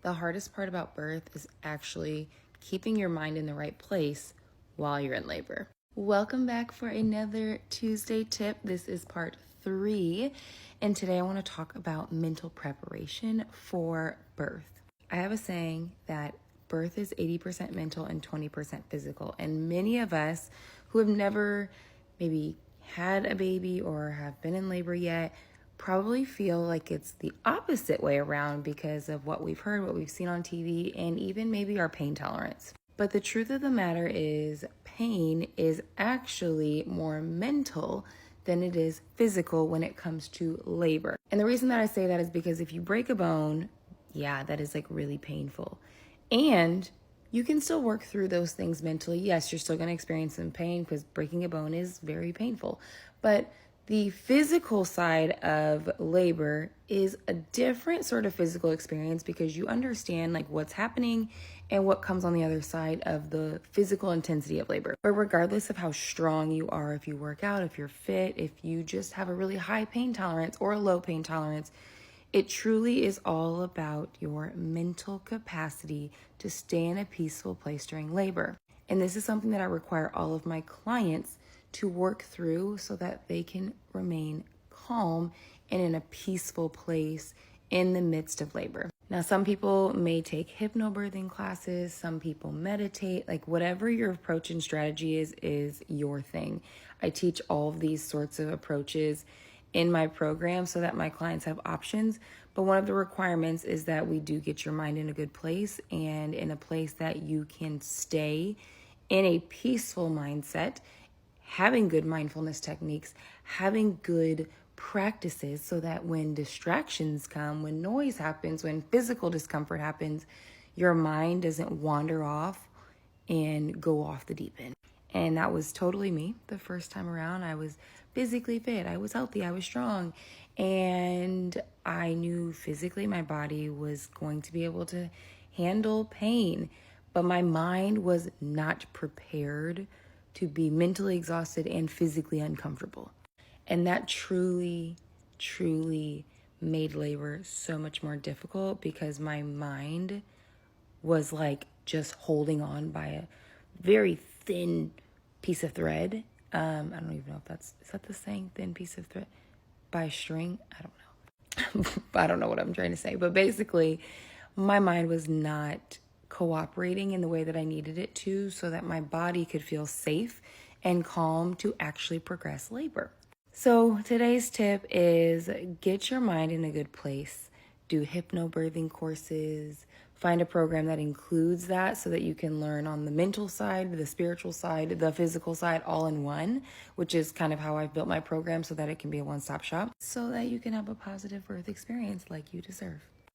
The hardest part about birth is actually keeping your mind in the right place while you're in labor. Welcome back for another Tuesday tip. This is part 3, and today I want to talk about mental preparation for birth. I have a saying that birth is 80% mental and 20% physical, and many of us who have never maybe had a baby or have been in labor yet probably feel like it's the opposite way around because of what we've heard, what we've seen on TV, and even maybe our pain tolerance. But the truth of the matter is pain is actually more mental than it is physical when it comes to labor. And the reason that I say that is because if you break a bone, yeah, that is like really painful. And you can still work through those things mentally. Yes, you're still going to experience some pain because breaking a bone is very painful. But the physical side of labor is a different sort of physical experience because you understand like what's happening and what comes on the other side of the physical intensity of labor. But regardless of how strong you are, if you work out, if you're fit, if you just have a really high pain tolerance or a low pain tolerance, it truly is all about your mental capacity to stay in a peaceful place during labor. And this is something that I require all of my clients to work through so that they can remain calm and in a peaceful place in the midst of labor. Now, some people may take hypnobirthing classes, some people meditate, like whatever your approach and strategy is your thing. I teach all of these sorts of approaches in my program so that my clients have options. But one of the requirements is that we do get your mind in a good place and in a place that you can stay in a peaceful mindset, having good mindfulness techniques, having good practices so that when distractions come, when noise happens, when physical discomfort happens, your mind doesn't wander off and go off the deep end. And that was totally me the first time around. I was physically fit, I was healthy, I was strong, and I knew physically my body was going to be able to handle pain, but my mind was not prepared to be mentally exhausted and physically uncomfortable. And that truly, truly made labor so much more difficult because my mind was like just holding on by a very thin piece of thread. I don't even know if is that the saying, thin piece of thread by a string? I don't know. I don't know what I'm trying to say, but basically my mind was not cooperating in the way that I needed it to so that my body could feel safe and calm to actually progress labor. So today's tip is get your mind in a good place. Do hypnobirthing courses. Find a program that includes that so that you can learn on the mental side, the spiritual side, the physical side, all in one, which is kind of how I've built my program so that it can be a one-stop shop so that you can have a positive birth experience like you deserve.